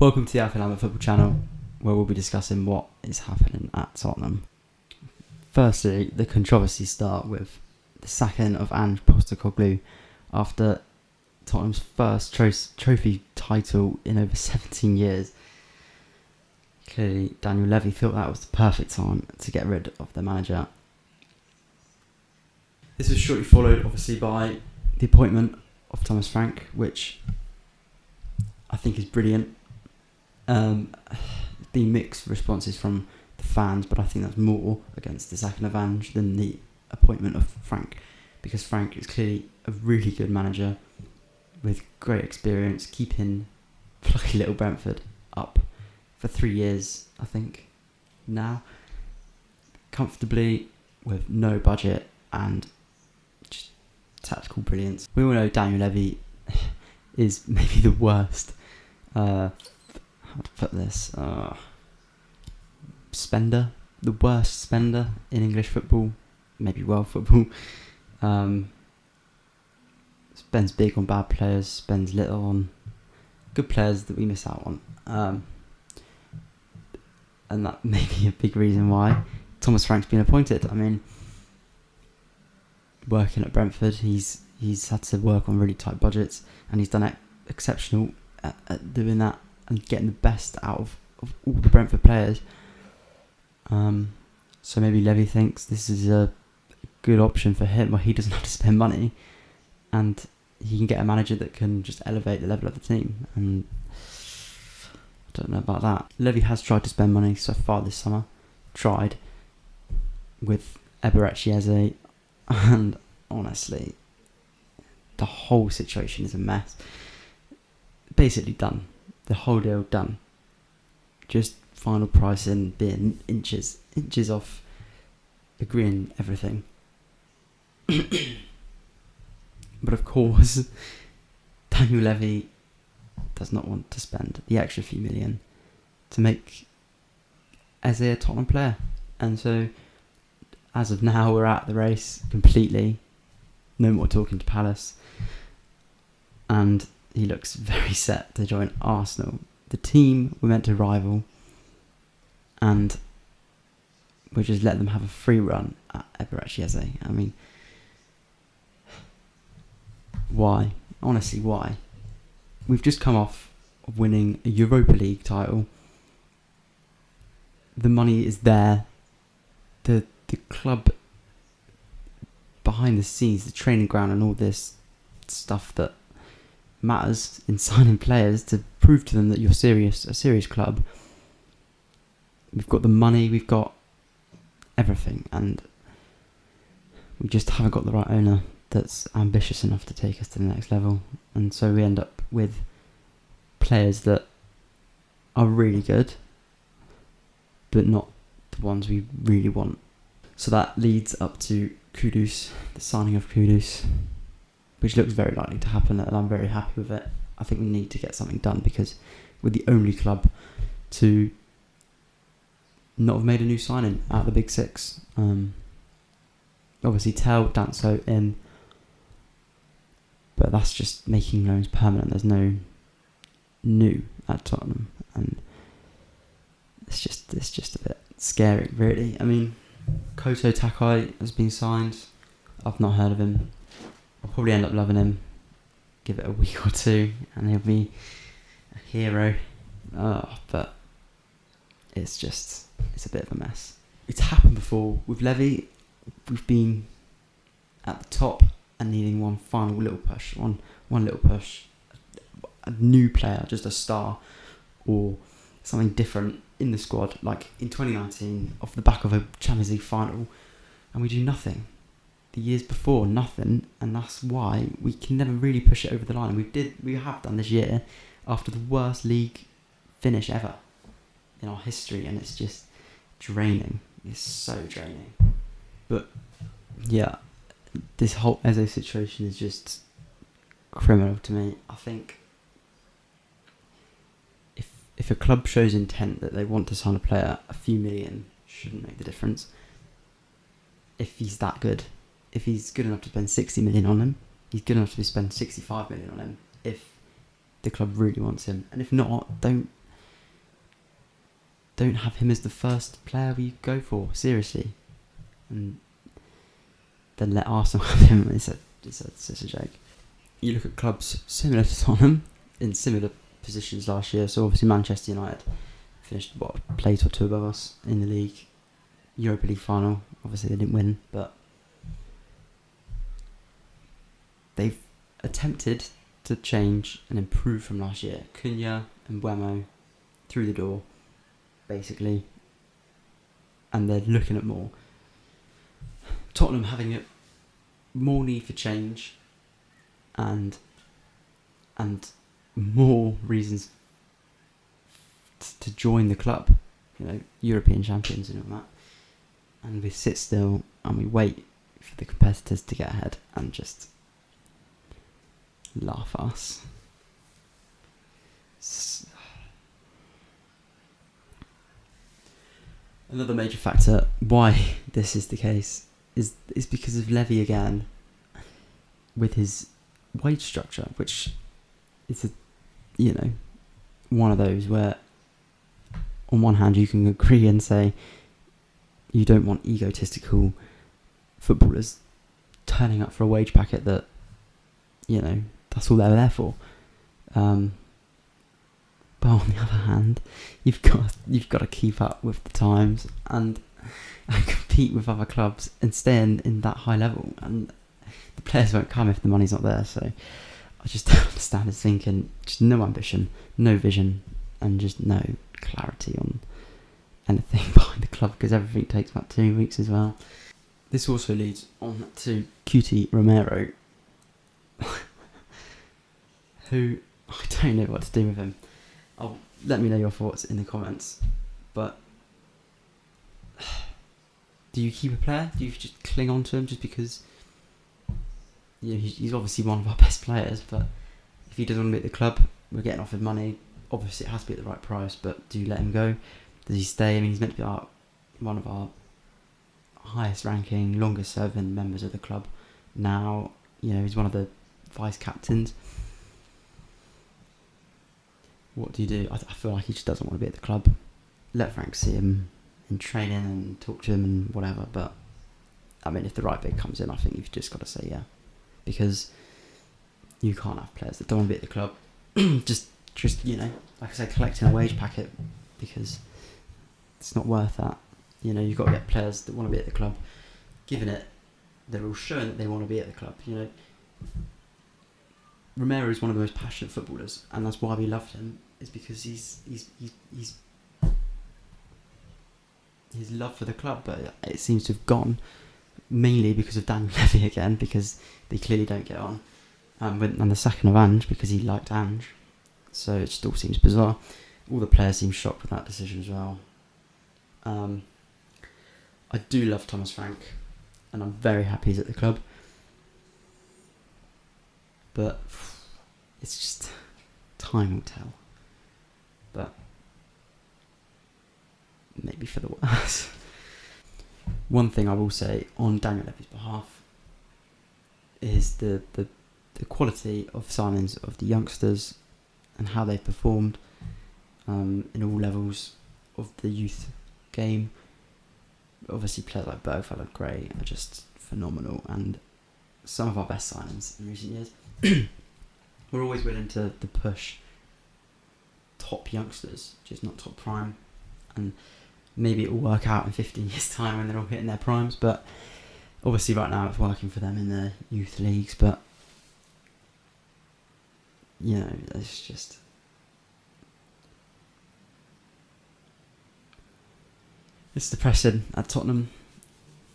Welcome to the Alfie Lambert Football Channel, where we'll be discussing what is happening at Tottenham. Firstly, the controversies start with the sacking of Ange Postecoglou after Tottenham's first trophy title in over 17 years. Clearly, Daniel Levy thought that was the perfect time to get rid of the manager. This was shortly followed, obviously, by the appointment of Thomas Frank, which I think is brilliant. Been mixed responses from the fans, but I think that's more against the sacking of Ange than the appointment of Frank, because Frank is clearly a really good manager with great experience, keeping plucky little Brentford up for 3 years, I think, now, comfortably with no budget and just tactical brilliance. We all know Daniel Levy is maybe the worst. How to put this? Spender, the worst spender in English football, maybe world football. Spends big on bad players, spends little on good players that we miss out on. And that may be a big reason why Thomas Frank's been appointed. I mean, working at Brentford, he's had to work on really tight budgets, and he's done exceptional at doing that and getting the best out of all the Brentford players. So maybe Levy thinks this is a good option for him, where he doesn't have to spend money and he can get a manager that can just elevate the level of the team. And I don't know about that. Levy has tried to spend money so far this summer. Tried with Eze, and honestly, the whole situation is a mess. Basically done. The whole deal done. Just final pricing being inches off agreeing everything. But of course, Daniel Levy does not want to spend the extra few million to make Eze a Tottenham player. And so, as of now, we're out of the race completely. No more talking to Palace. And he looks very set to join Arsenal, the team we're meant to rival, and we'll just let them have a free run at Eze. I mean, why? Honestly, why? We've just come off of winning a Europa League title. The money is there. The club behind the scenes, the training ground and all this stuff that matters in signing players to prove to them that you're a serious club. We've got the money, we've got everything, and we just haven't got the right owner that's ambitious enough to take us to the next level. And so we end up with players that are really good, but not the ones we really want. So that leads up to Kudus, the signing of Kudus, which looks very likely to happen, and I'm very happy with it. I think we need to get something done, because we're the only club to not have made a new signing out of the Big Six. Obviously, Tel, Danso in, but that's just making loans permanent. There's no new at Tottenham, and it's just a bit scary, really. I mean, Koto Takai has been signed. I've not heard of him. I'll probably end up loving him. Give it a week or two and he'll be a hero. But it's a bit of a mess. It's happened before. With Levy, we've been at the top and needing one final little push. One little push. A new player, just a star, or something different in the squad. Like in 2019, off the back of a Champions League final, and we do nothing. The years before, nothing, and that's why we can never really push it over the line. We have done this year after the worst league finish ever in our history, and it's just draining. It's so draining. But yeah, this whole Eze situation is just criminal to me. I think if a club shows intent that they want to sign a player, a few million shouldn't make the difference. If he's that good. If he's good enough to spend 60 million on him, he's good enough to spend 65 million on him if the club really wants him. And if not, don't don't have him as the first player we go for, seriously. And then let Arsenal have him. It's a joke. You look at clubs similar to Tottenham, in similar positions last year. So obviously Manchester United finished, a place or two above us in the league. Europa League final. Obviously they didn't win, but they've attempted to change and improve from last year. Cunha and Buemo through the door, basically. And they're looking at more. Tottenham having more need for change and more reasons to join the club. European champions and all that. And we sit still and we wait for the competitors to get ahead and just laugh at us. Another major factor why this is the case is because of Levy again, with his wage structure, which is one of those where on one hand you can agree and say you don't want egotistical footballers turning up for a wage packet that that's all they're there for. But on the other hand, you've got to keep up with the times and compete with other clubs and stay in that high level. And the players won't come if the money's not there. So I just don't understand his thinking. Just no ambition, no vision, and just no clarity on anything behind the club, because everything takes about 2 weeks as well. This also leads on to Cutie Romero, who I don't know what to do with him. Let me know your thoughts in the comments. But do you keep a player? Do you just cling on to him just because he's obviously one of our best players? But if he doesn't want to be at the club, we're getting offered money. Obviously, it has to be at the right price. But do you let him go? Does he stay? I mean, he's meant to be one of our highest ranking, longest serving members of the club. Now, he's one of the vice captains. What do you do? I feel like he just doesn't want to be at the club. Let Frank see him in training and talk to him and whatever. But I mean, if the right bid comes in, I think you've just got to say yeah, because you can't have players that don't want to be at the club. just like I say, collecting a wage packet, because it's not worth that. You've got to get players that want to be at the club, given it, they're all showing that they want to be at the club. Romero is one of the most passionate footballers, and that's why we loved him. Is because he's his love for the club, but it seems to have gone mainly because of Daniel Levy again, because they clearly don't get on, and the sacking of Ange because he liked Ange. So it just all seems bizarre. All the players seem shocked with that decision as well. I do love Thomas Frank, and I'm very happy he's at the club. But it's just time will tell. But maybe for the worse. One thing I will say on Daniel Levy's behalf is the quality of signings of the youngsters and how they've performed in all levels of the youth game. Obviously, players like Bergfeld and Gray are just phenomenal, and some of our best signings in recent years. We're always willing to push top youngsters, just not top prime, and maybe it will work out in 15 years' time when they're all hitting their primes. But obviously, right now it's working for them in the youth leagues. But it's just. It's depressing at Tottenham.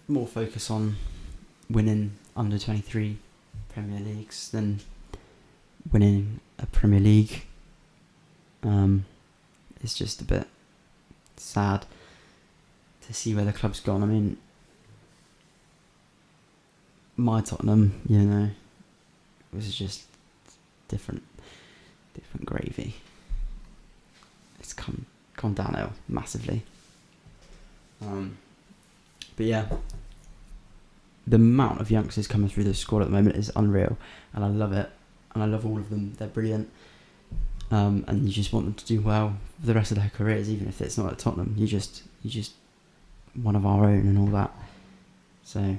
More focus on winning under 23 Premier Leagues than winning a Premier League. It's just a bit sad to see where the club's gone. I mean, my Tottenham, was just different gravy. It's gone downhill massively. But yeah, the amount of youngsters coming through the squad at the moment is unreal, and I love it, and I love all of them. They're brilliant. and you just want them to do well for the rest of their careers, even if it's not at Tottenham. You just one of our own and all that. So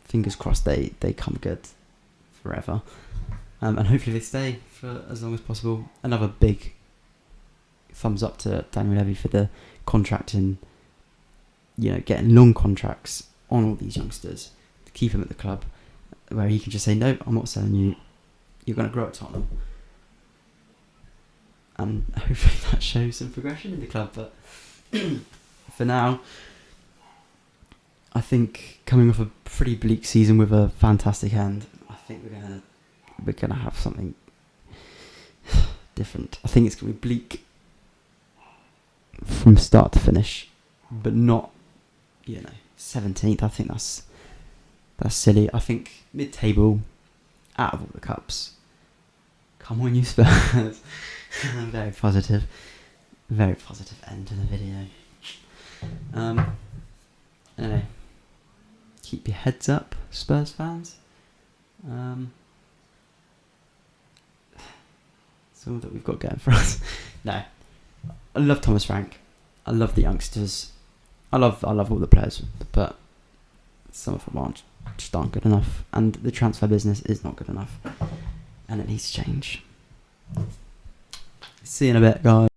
fingers crossed they come good forever, and hopefully they stay for as long as possible. Another big thumbs up to Daniel Levy for the contracting, getting long contracts on all these youngsters to keep them at the club, where he can just say, no, I'm not selling you, you're going to grow at Tottenham. And hopefully that shows some progression in the club. But for now, I think coming off a pretty bleak season with a fantastic end, I think we're gonna have something different. I think it's gonna be bleak from start to finish, but not 17th. I think that's silly. I think mid-table, out of all the cups. Come on, you Spurs. Very positive end to the video. Anyway, keep your heads up, Spurs fans. That's all that we've got going for us. No, I love Thomas Frank. I love the youngsters. I love all the players, but some of them just aren't good enough, and the transfer business is not good enough, and it needs to change. See you in a bit, guys.